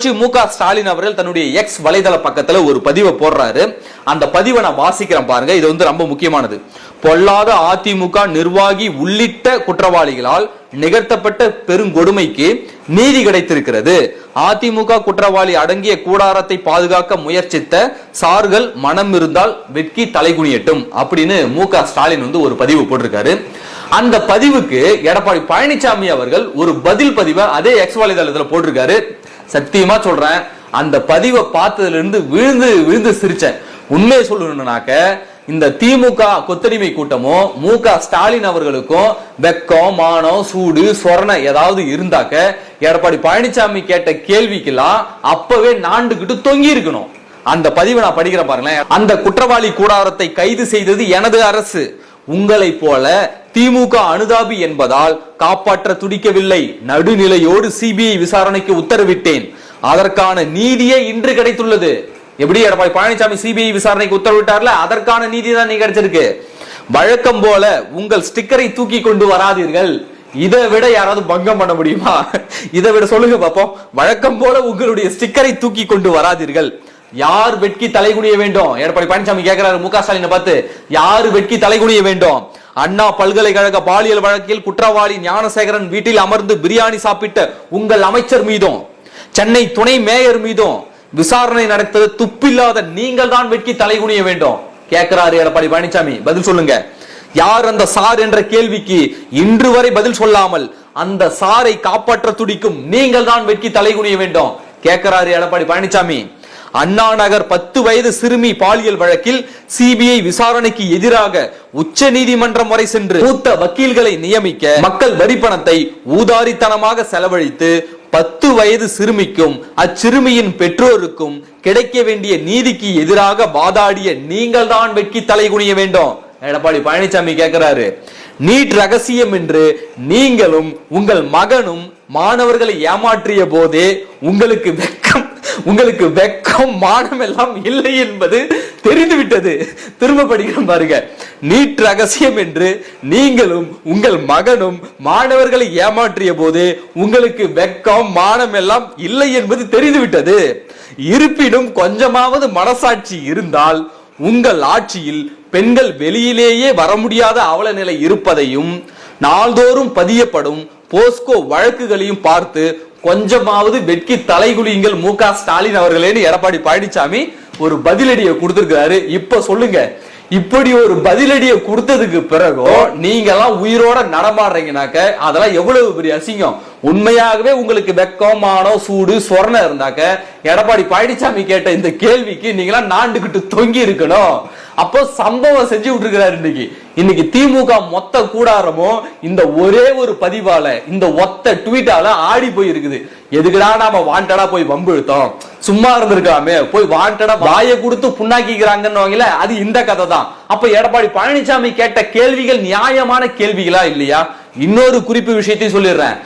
புரட்சி மு.க. ஸ்டாலின் அவர்கள் தன்னுடைய எக்ஸ் வலைதள பக்கத்துல ஒரு பதிவை போடுறாரு. அந்த பதிவை நான் வாசிக்கிறேன் பாருங்க. இது ரொம்ப முக்கியமானது. பொல்லாத அதிமுக நிர்வாகி உள்ளிட்ட குற்றவாளிகளால் நிகழ்த்தப்பட்ட பெருங்கொடுமைக்கு நீதி கிடைத்திருக்கிறது. அதிமுக குற்றவாளி அடங்கிய கூடாரத்தை பாதுகாக்க முயற்சித்த சார்கள் மனம் இருந்தால் வெட்கி தலைகுனியட்டும் அப்படின்னு மு.க. ஸ்டாலின் ஒரு பதிவு போட்டிருக்காரு. அந்த பதிவுக்கு எடப்பாடி பழனிசாமி அவர்கள் ஒரு பதில் பதிவை அதே எக்ஸ் வலைதளத்துல போட்டிருக்காரு. சத்தியமா சொல்றேன், அந்த பதிவை பார்த்ததுல இருந்து விழுந்து விழுந்து சிரிச்சேன். உண்மையை சொல்லணும்னாக்க இந்த திமுக கொத்தடிமை கூட்டமும் மு.க. ஸ்டாலின் அவர்களுக்கும் வெக்கம், மானம், சூடு, சொரணை ஏதாவது இருந்தாக்க எடப்பாடி பழனிசாமி கேட்ட கேள்விக்கெல்லாம் அப்பவே நாண்டுகிட்டு தொங்கி இருக்கணும். அந்த பதிவை நான் படிக்கிறேன் பாருங்களேன். அந்த குற்றவாளி கூடாரத்தை கைது செய்தது எனது அரசு. உங்களை போல திமுக அனுதாபி என்பதால் காப்பாற்ற துடிக்கவில்லை. நடுநிலையோடு சிபிஐ விசாரணைக்கு உத்தரவிட்டேன். அதற்கான நீதியே இன்று கிடைத்துள்ளது. எப்படி எடப்பாடி பழனிசாமி சிபிஐ விசாரணைக்கு உத்தரவிட்டார்ல, அதற்கான நீதி தான் நீ கிடைச்சிருக்கு. வழக்கம் போல உங்கள் ஸ்டிக்கரை தூக்கி கொண்டு வராதீர்கள். இதை விட யாராவது பங்கம் பண்ண முடியுமா? இதை விட சொல்லுங்க பாப்போம். வழக்கம் போல உங்களுடைய ஸ்டிக்கரை தூக்கி கொண்டு வராதீர்கள். யார் வெட்கி தலைகுனிய வேண்டும்? எடப்பாடி பழனிசாமி கேட்கிறாரு மு.க. ஸ்டாலினை பார்த்து, யாரு வெட்கி தலைகுனிய வேண்டும்? அண்ணா பல்கலைக்கழக பாலியல் வழக்கில் குற்றவாளி ஞானசேகரன் வீட்டில் அமர்ந்து பிரியாணி சாப்பிட்ட உங்கள் அமைச்சர் மீதும் சென்னை துணை மேயர் மீதும் விசாரணை நடத்தது துப்பில்லாத நீங்கள் தான் வெட்கி தலைகுனிய வேண்டும் கேட்கிறாரு எடப்பாடி பழனிசாமி. பதில் சொல்லுங்க. யார் அந்த சார் என்ற கேள்விக்கு இன்று வரை பதில் சொல்லாமல் அந்த சாரை காப்பாற்ற துடிக்கும் நீங்கள் தான் வெட்கி தலைகுனிய வேண்டும் கேட்கிறாரு எடப்பாடி பழனிசாமி. அண்ணா நகர் 10 வயது சிறுமி பாலியல் வழக்கில் சிபிஐ விசாரணைக்கு எதிராக உச்ச நீதிமன்றம் வரை சென்று மூத்த வக்கீல்களை நியமிக்க மக்கள் வரி பணத்தை ஊதாரித்தனமாக செலவழித்து 10 வயது சிறுமிக்கும் அச்சிறுமியின் பெற்றோருக்கும் கிடைக்க வேண்டிய நீதிக்கு எதிராக வாதாடிய நீங்கள் தான் வெட்கி தலைகுனிய வேண்டும் எடப்பாடி பழனிசாமி கேட்கிறாரு. நீட் ரகசியம் என்று நீங்களும் உங்கள் மகனும் மாணவர்களை ஏமாற்றிய போதே உங்களுக்கு வெக்கம் மானம் எல்லாம் இல்லை என்பது தெரிந்துவிட்டது. திரும்ப படிக்கிறோம் பாருங்க. நீட் ரகசியம் என்று நீங்களும் உங்கள் மகனும் மாணவர்களை ஏமாற்றிய போது உங்களுக்கு வெக்கம் மானம் எல்லாம் இல்லை என்பது தெரிந்துவிட்டது. இருப்பினும் கொஞ்சமாவது மனசாட்சி இருந்தால் உங்கள் ஆட்சியில் பெண்கள் வெளியிலேயே வர முடியாத அவல நிலை இருப்பதையும் நாள்தோறும் பதியப்படும் போஸ்கோ வழக்குகளையும் பார்த்து கொஞ்சமாவது வெட்கி தலைகுனியுங்கள் மு.க. ஸ்டாலின் அவர்களேன்னு எடப்பாடி பழனிசாமி ஒரு பதிலடியை கொடுத்திருக்கிறாரு. இப்ப சொல்லுங்க, இப்படி ஒரு பதிலடியை கொடுத்ததுக்கு பிறகு நீங்க எல்லாம் உயிரோட நடமாடுறீங்கனாக்க அதெல்லாம் எவ்வளவு பெரிய அசிங்கம். உண்மையாகவே உங்களுக்கு வெக்கம், மானம், சூடு, சொரணை இருந்தாக்க எடப்பாடி பழனிசாமி கேட்ட இந்த கேள்விக்கு நீங்க நாண்டுகிட்டு தொங்கி இருக்கணும். அப்போ சம்பவம் செஞ்சு விட்டுருக்கிறாரு. இன்னைக்கு திமுக மொத்த கூடாரமும் இந்த ஒரே ஒரு பதிவால, இந்த ஒத்த ட்வீட்டால ஆடி போய் இருக்குது. எதுக்குடா நாம வாண்டடா போய் வம்பு இழுத்தோம், சும்மா இருந்திருக்கலாமே, போய் வாண்டடா வாயை கொடுத்து புண்ணாக்கிக்கிறாங்கன்னு அது இந்த கதை தான். அப்ப எடப்பாடி பழனிசாமி கேட்ட கேள்விகள் நியாயமான கேள்விகளா இல்லையா? இன்னொரு குறிப்பு விஷயத்தையும் சொல்லிடுறேன்.